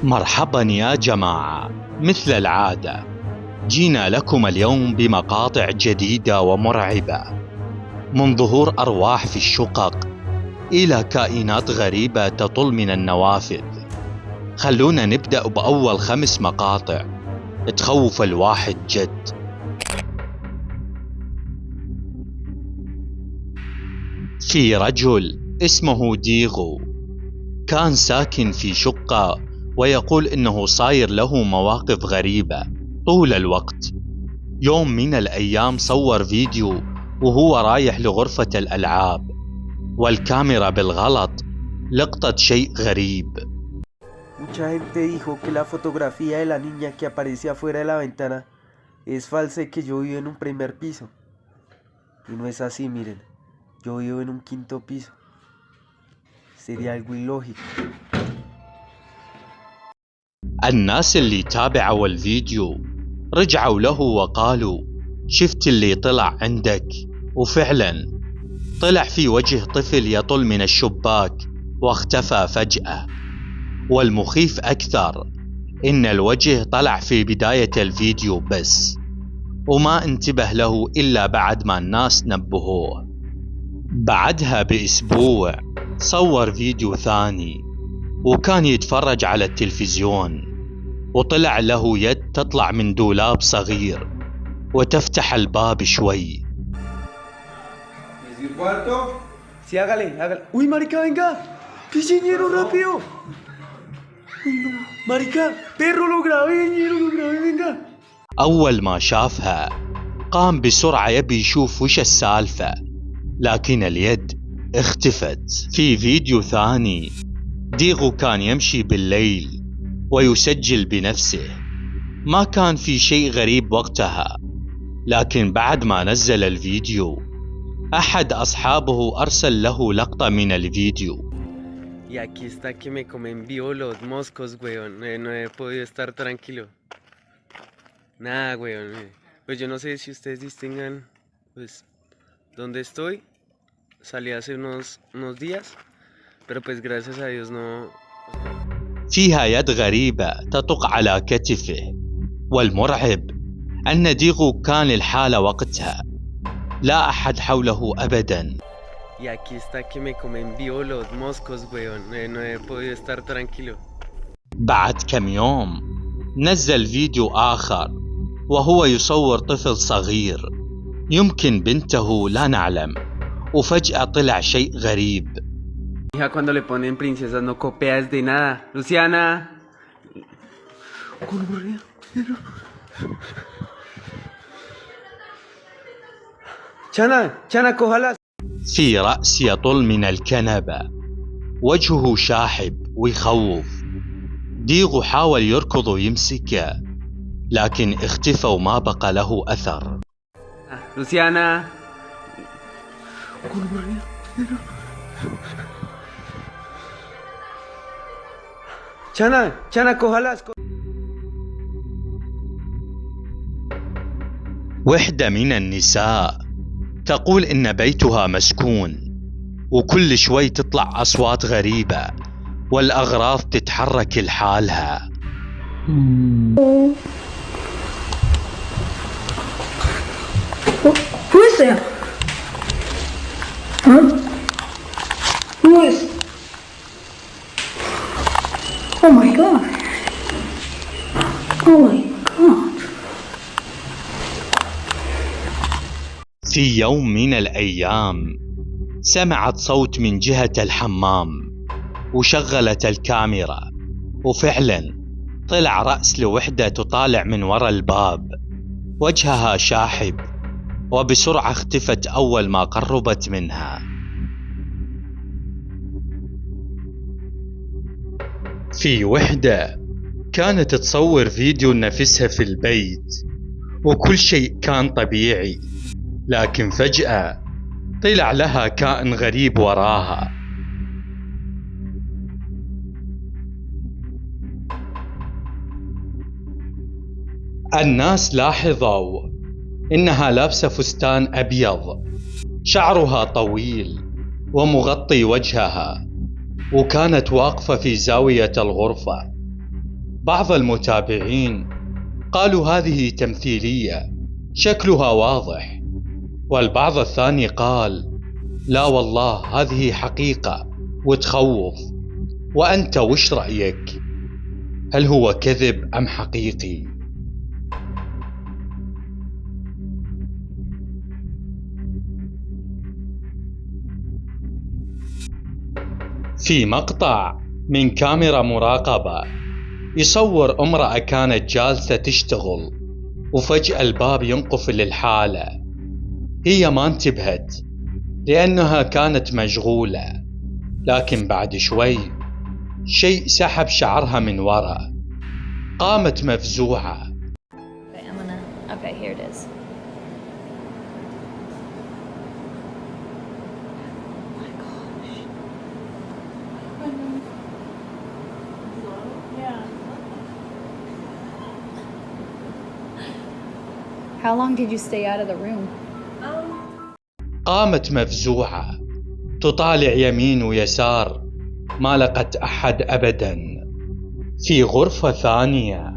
مرحبا يا جماعة، مثل العادة جينا لكم اليوم بمقاطع جديدة ومرعبة، من ظهور أرواح في الشقق إلى كائنات غريبة تطل من النوافذ. خلونا نبدأ بأول 5 مقاطع تخوف الواحد جد. في رجل اسمه ديغو كان ساكن في شقة، ويقول إنه صاير له مواقف غريبة طول الوقت. يوم من الأيام صور فيديو وهو رايح لغرفة الألعاب، والكاميرا بالغلط لقطت شيء غريب. Mucha gente dijo que la fotografía de la niña que aparece afuera de la ventana es falsa y que yo vivo en un primer piso. Y no es así, miren. Yo vivo en un 5º piso. Sería algo ilógico. الناس اللي تابعوا الفيديو رجعوا له وقالوا: شفت اللي طلع عندك؟ وفعلا طلع في وجه طفل يطل من الشباك واختفى فجأة. والمخيف أكثر إن الوجه طلع في بداية الفيديو بس، وما انتبه له إلا بعد ما الناس نبهوه. بعدها بأسبوع صور فيديو ثاني، وكان يتفرج على التلفزيون، وطلع له يد تطلع من دولاب صغير وتفتح الباب شوي. Sí, hágale. ¡Uy, marica, venga! ¡Pichiñero, rápido! ¡Uy, no! ¡Marica! ¡Perro, lo grabé, venga! أول ما شافها قام بسرعة يبي يشوف وش السالفة، لكن اليد اختفت. في فيديو ثاني ديغو كان يمشي بالليل ويسجل بنفسه. ما كان في شيء غريب وقتها، لكن بعد ما نزل الفيديو أحد أصحابه أرسل له لقطة من الفيديو. Y aquí está que me comen vivo los moscos, weón. No he podido estar tranquilo. Nada, weón. Pues yo no sé si ustedes distingan, pues, dónde estoy. Salí hace unos días, pero pues gracias a Dios no... فيها يد غريبة تطق على كتفه، والمرعب أن ديغو كان الحالة وقتها، لا أحد حوله أبدا. Y aquí está que me comen vivo los moscos, weón. No he podido estar tranquilo. بعد كم يوم نزل فيديو آخر وهو يصور طفل صغير، يمكن بنته، لا نعلم، وفجأة طلع شيء غريب. Hija, cuando le ponen princesas no copias de nada. Luciana. Chana, cójalas. في رأس يطل من الكنبة، وجهه شاحب ويخوف. ديغو حاول يركض ويمسكه، لكن اختفى وما بقى له أثر. Luciana. Chana, cójalas. وحدة من النساء تقول إن بيتها مسكون، وكل شوي تطلع أصوات غريبة والأغراض تتحرك لحالها. Who is there? Huh? Who is? Oh my god. Oh my god. في يوم من الأيام سمعت صوت من جهة الحمام، وشغلت الكاميرا، وفعلا طلع رأس لوحدة تطالع من وراء الباب، وجهها شاحب، وبسرعة اختفت أول ما قربت منها. في وحدة كانت تصور فيديو لنفسها في البيت، وكل شيء كان طبيعي، لكن فجأة طلع لها كائن غريب وراها. الناس لاحظوا إنها لابسة فستان أبيض، شعرها طويل ومغطي وجهها، وكانت واقفة في زاوية الغرفة. بعض المتابعين قالوا هذه تمثيلية شكلها واضح، والبعض الثاني قال لا والله هذه حقيقة وتخوف. وأنت وش رأيك؟ هل هو كذب أم حقيقي؟ في مقطع من كاميرا مراقبة يصور امرأة كانت جالسة تشتغل وفجأة الباب ينقفل الحالة. هي ما انتبهت لأنها كانت مشغولة، لكن بعد شوي شيء سحب شعرها من وراء. قامت مفزوعة. Okay, here it is. How long did you stay out of the room? قامت مفزوعة تطالع يمين ويسار، ما لقت أحد أبدا. في غرفة ثانية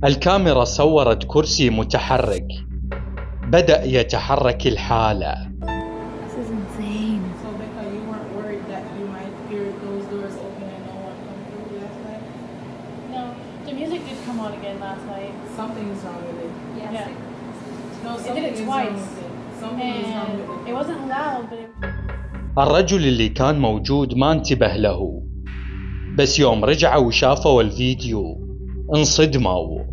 الكاميرا صورت كرسي متحرك بدأ يتحرك الحالة. This is insane. So Becca, you weren't worried that you might hear those doors open and no one come through last night? No, the music did come on again last night. Something is wrong with it. Yeah. No, It did something it is wrong twice. with it. Something is wrong And with it it. wasn't loud, but it... الرجل اللي كان موجود ما انتبه له، بس يوم رجعوا وشافوا الفيديو انصدموا.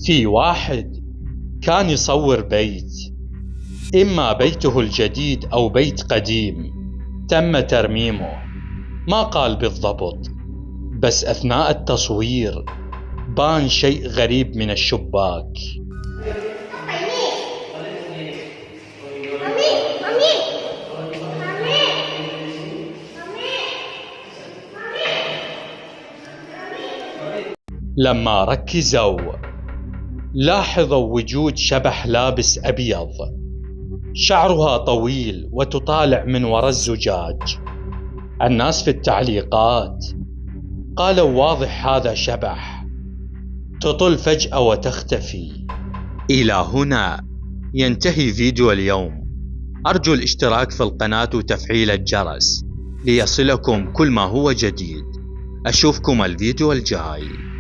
في واحد كان يصور بيت، إما بيته الجديد أو بيت قديم تم ترميمه، ما قال بالضبط، بس أثناء التصوير بان شيء غريب من الشباك. لما ركزوا لاحظوا وجود شبح لابس أبيض، شعرها طويل وتطالع من وراء الزجاج. الناس في التعليقات قالوا واضح هذا شبح، تطل فجأة وتختفي. إلى هنا ينتهي فيديو اليوم. أرجو الاشتراك في القناة وتفعيل الجرس ليصلكم كل ما هو جديد. أشوفكم الفيديو الجاي.